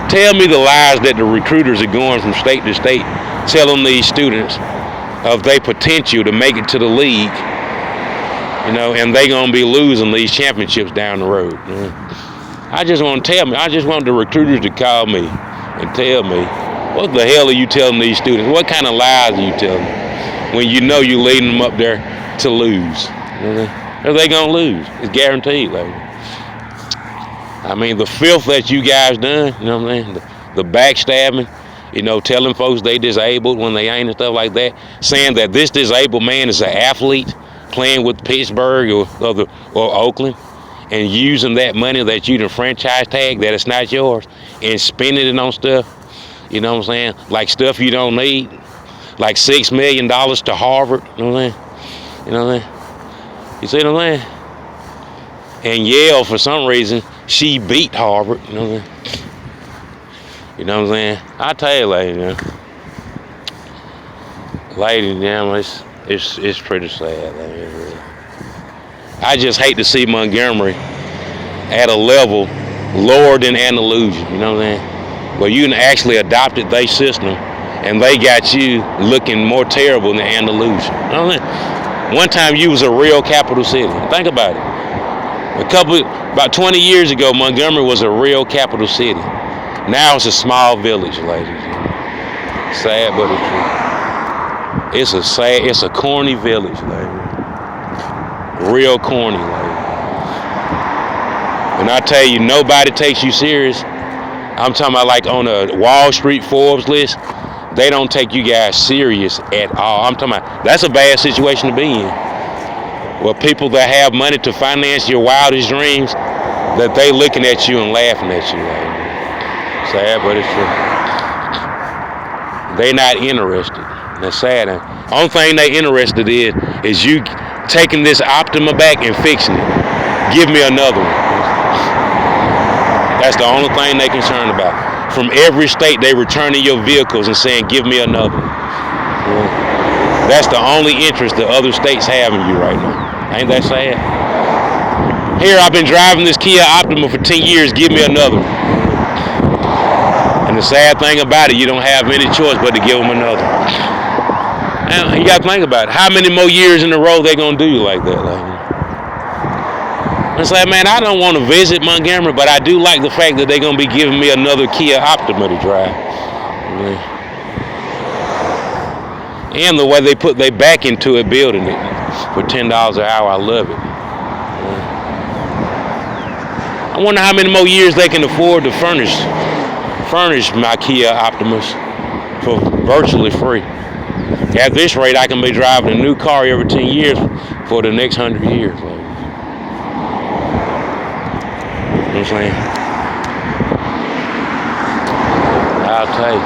Tell me the lies that the recruiters are going from state to state, telling these students of their potential to make it to the league, and they gonna be losing these championships down the road. I just want the recruiters to call me and tell me, what the hell are you telling these students? What kind of lies are you telling them when you know you're leading them up there to lose? Or they gonna lose? It's guaranteed, lady. I mean, the filth that you guys done, the backstabbing, telling folks they disabled when they ain't and stuff like that, saying that this disabled man is an athlete playing with Pittsburgh or Oakland, and using that money that you the franchise tag that it's not yours and spending it on stuff, like stuff you don't need, like $6 million to Harvard, you see what I'm saying? And Yale, for some reason, she beat Harvard, You know what I'm saying? I tell you, ladies and gentlemen, it's pretty sad, really. I just hate to see Montgomery at a level lower than Andalusia, you know what I'm saying? Where you actually adopted their system and they got you looking more terrible than Andalusia. You know what I'm saying? One time you was a real capital city. Think about it. About 20 years ago, Montgomery was a real capital city. Now it's a small village, ladies. Sad, but it's true. It's a corny village, ladies. Real corny, ladies. And I tell you, nobody takes you serious. I'm talking about like on a Wall Street Forbes list, they don't take you guys serious at all. I'm talking about, that's a bad situation to be in. Well, people that have money to finance your wildest dreams, that they looking at you and laughing at you. Sad, but it's true. They not interested. That's sad. The only thing they interested in is you taking this Optima back and fixing it. Give me another one. That's the only thing they concerned about. From every state, they returning your vehicles and saying, give me another one. That's the only interest the other states have in you right now. Ain't that sad? Here, I've been driving this Kia Optima for 10 years. Give me another one. And the sad thing about it, you don't have any choice but to give them another. Now, you got to think about it. How many more years in a row they going to do you like that? It's like, man, I don't want to visit Montgomery, but I do like the fact that they're going to be giving me another Kia Optima to drive. And the way they put their back into it, building it for $10 an hour, I love it. I wonder how many more years they can afford to furnish my Kia Optimas for virtually free. At this rate, I can be driving a new car every 10 years for the next 100 years. You know what I'm saying? I'll tell you,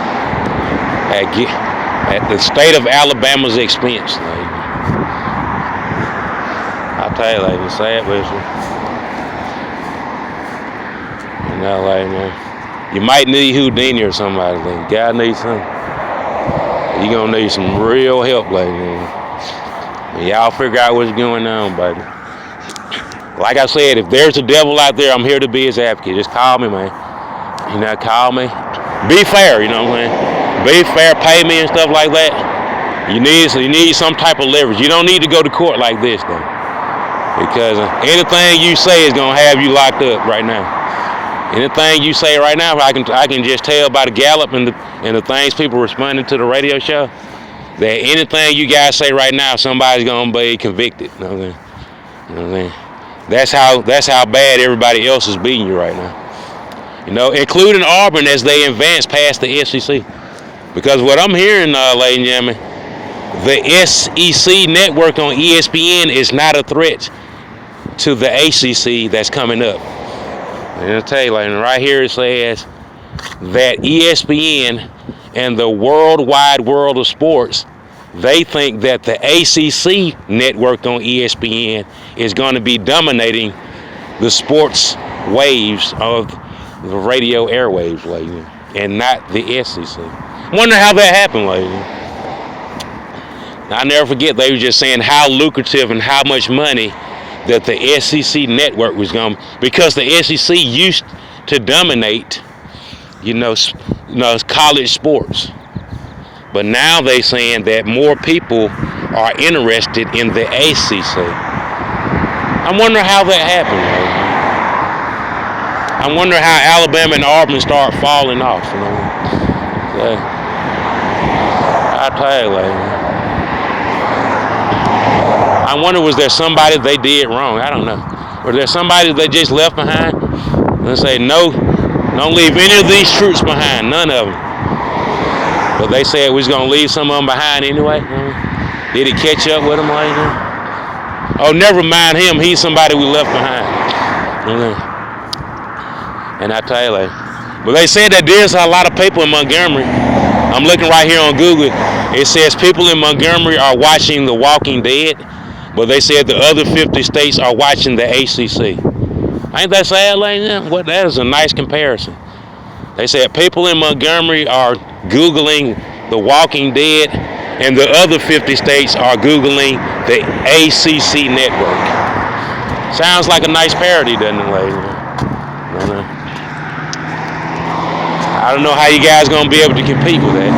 at the state of Alabama's expense, I'll tell you, it's sad, but you might need Houdini or somebody. God needs something. You're gonna need some real help, and y'all figure out what's going on, baby. Like I said, if there's a devil out there, I'm here to be his advocate. Just call me, man. Call me. Be fair, you know what I'm saying? Be fair, pay me and stuff like that. You need some type of leverage. You don't need to go to court like this, though. Because anything you say is gonna have you locked up right now. Anything you say right now, I can just tell by the Gallup and the things people responding to the radio show, that anything you guys say right now, somebody's gonna be convicted. You know what I'm saying? That's how bad everybody else is beating you right now. Including Auburn as they advance past the SEC. Because what I'm hearing, ladies and gentlemen, the SEC network on ESPN is not a threat to the ACC that's coming up. And I'll tell you, right here it says that ESPN and the worldwide world of sports, they think that the ACC network on ESPN is going to be dominating the sports waves of the radio airwaves, ladies, and not the SEC. Wonder how that happened, ladies. I'll never forget, they were just saying how lucrative and how much money that the SEC network was going, because the SEC used to dominate college sports. But now they saying that more people are interested in the ACC. I wonder how that happened. I wonder how Alabama and Auburn start falling off. I tell you, I wonder, was there somebody they did wrong? I don't know. Was there somebody they just left behind? And say, no, don't leave any of these troops behind, none of them. But they said we was going to leave some of them behind anyway. Did it catch up with them later? Oh, never mind him. He's somebody we left behind. And I tell you, but they said that there's a lot of people in Montgomery. I'm looking right here on Google. It says people in Montgomery are watching The Walking Dead, but they said the other 50 states are watching the ACC. Ain't that sad, lady? Well, that is a nice comparison. They said people in Montgomery are Googling The Walking Dead, and the other 50 states are Googling the ACC network. Sounds like a nice parody, doesn't it, lady? I don't know how you guys gonna be able to compete with that.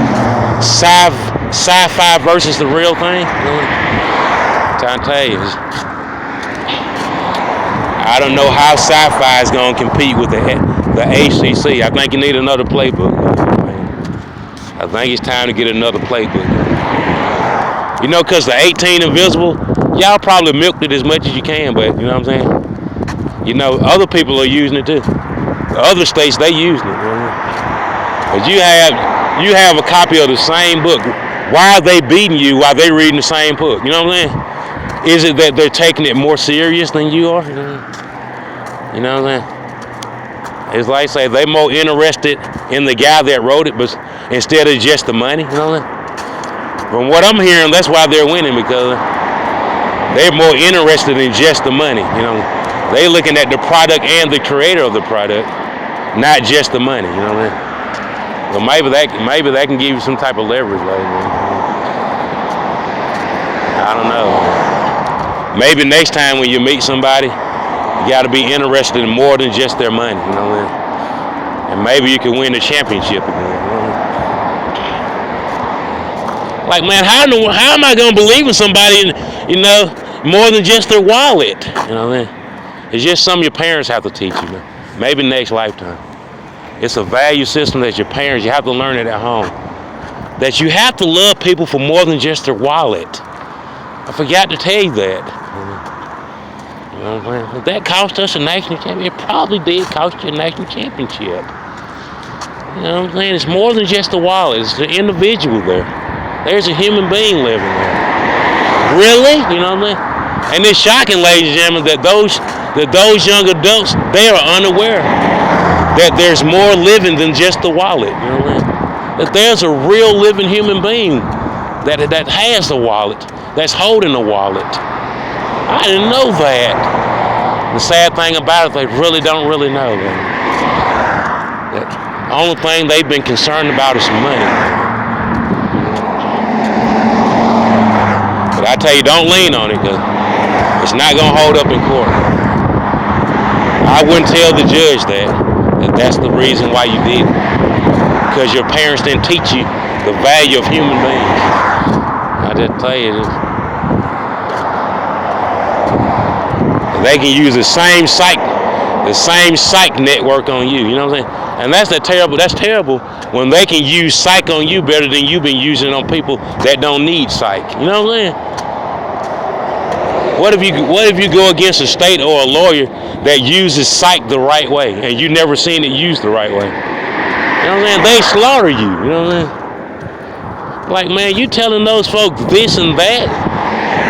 Sci-fi versus the real thing. Trying to tell you, I don't know how sci-fi is gonna compete with the ACC. I think you need another playbook. I think it's time to get another playbook. Because the 18 Invisible, y'all probably milked it as much as you can, but you know what I'm saying? Other people are using it too. The other states, they using it. But you have a copy of the same book. Why are they beating you while they reading the same book? You know what I'm saying? Is it that they're taking it more serious than you are? You know what I'm saying? It's like say they more interested in the guy that wrote it, but instead of just the money. You know what I'm saying? From what I'm hearing, that's why they're winning, because they're more interested in just the money. They're looking at the product and the creator of the product, not just the money. You know what I mean? Well, maybe that can give you some type of leverage, I don't know. Maybe next time when you meet somebody, you got to be interested in more than just their money. You know what I mean? And maybe you can win the championship again. Like, man, how am I going to believe in somebody, more than just their wallet? You know what I mean? It's just something your parents have to teach you, man. Maybe next lifetime. It's a value system that you have to learn it at home. That you have to love people for more than just their wallet. I forgot to tell you that. If that cost us a national championship, it probably did cost you a national championship. You know what I'm saying? It's more than just the wallet. It's the individual there. There's a human being living there. Really? You know what I mean? And it's shocking, ladies and gentlemen, that those young adults, they are unaware that there's more living than just the wallet. You know what I mean? That there's a real living human being that has a wallet, that's holding a wallet. I didn't know that. The sad thing about it, they really don't really know that. The only thing they've been concerned about is money. But I tell you, don't lean on it, because it's not going to hold up in court. I wouldn't tell the judge that that's the reason why you did it. Because your parents didn't teach you the value of human beings. I just tell you this. They can use the same psych network on you. You know what I'm saying? And that's terrible when they can use psych on you better than you've been using it on people that don't need psych. You know what I'm saying? What if you go against a state or a lawyer that uses psych the right way and you never seen it used the right way? You know what I'm saying? They slaughter you. You know what I'm saying? Like, man, you telling those folks this and that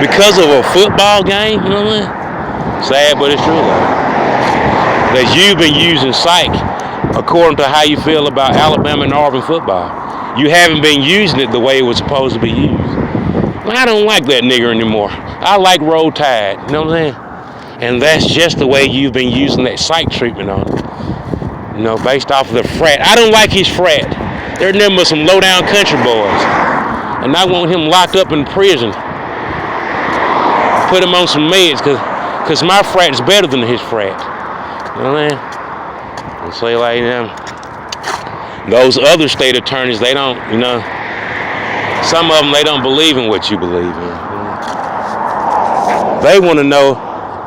because of a football game? You know what I'm saying? Sad, but it's true, though. That you've been using psych according to how you feel about Alabama and Auburn football. You haven't been using it the way it was supposed to be used. Well, I don't like that nigger anymore. I like Roll Tide. You know what I'm saying? And that's just the way you've been using that psych treatment on it. Based off of the frat. I don't like his frat. They're nothing but some low-down country boys. And I want him locked up in prison. Put him on some meds, because my frat is better than his frat. You know what I mean? And say like them. Those other state attorneys, they don't, some of them, they don't believe in what you believe in. They want to know,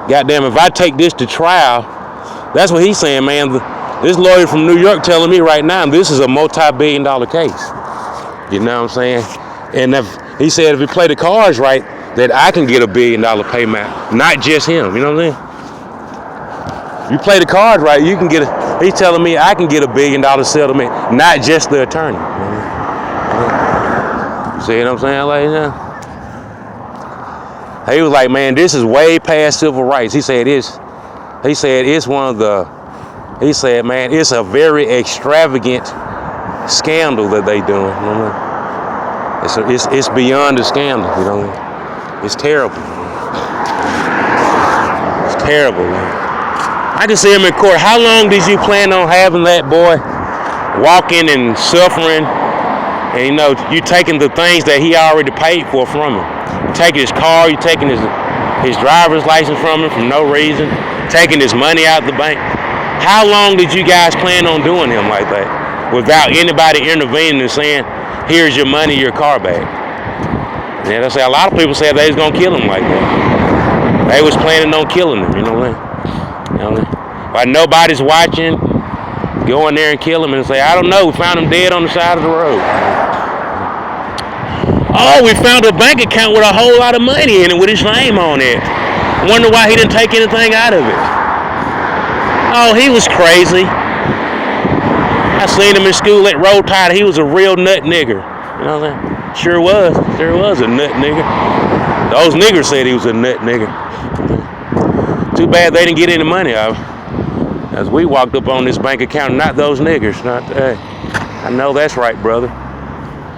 goddamn, if I take this to trial, that's what he's saying, man. This lawyer from New York telling me right now, this is a multi-billion-dollar case. You know what I'm saying? And he said if he play the cards right, that I can get $1 billion payment, not just him. You know what I'm saying? You play the cards right, you can get he's telling me I can get $1 billion settlement, not just the attorney. You see what I'm saying? Like, he was like, man, this is way past civil rights. He said it's man, it's a very extravagant scandal that they doing. You know what I mean? It's beyond a scandal. You know what I mean? It's terrible. It's terrible, man. I can see him in court. How long did you plan on having that boy walking and suffering? And you taking the things that he already paid for from him. You taking his car, you taking his driver's license from him for no reason, taking his money out the bank. How long did you guys plan on doing him like that without anybody intervening and saying, here's your money, your car back? And I say a lot of people said they was gonna kill him like that. They was planning on killing him, you know what I mean? But nobody's watching, go in there and kill him and say, I don't know, we found him dead on the side of the road. Oh, we found a bank account with a whole lot of money in it with his name on it. Wonder why he didn't take anything out of it. Oh, he was crazy. I seen him in school at Roll Tide. He was a real nut nigger. You know what I'm saying? Sure was a nut nigger. Those niggers said he was a nut nigger. Too bad they didn't get any money out of him. As we walked up on this bank account, not those niggers. Hey, I know that's right, brother.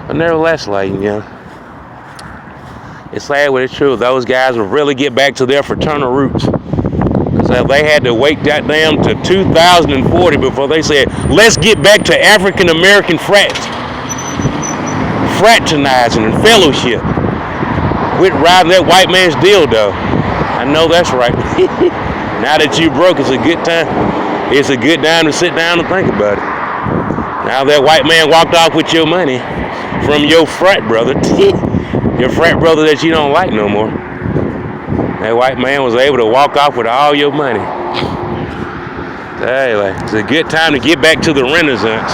But nevertheless, it's sad, but it's true. Those guys will really get back to their fraternal roots. So they had to wait goddamn to 2040 before they said, let's get back to African American fraternizing and fellowship. Quit riding that white man's dildo. I know that's right. Now that you broke, it's a good time. It's a good time to sit down and think about it. Now that white man walked off with your money from your frat brother, your frat brother that you don't like no more. That white man was able to walk off with all your money. Hey, it's a good time to get back to the Renaissance.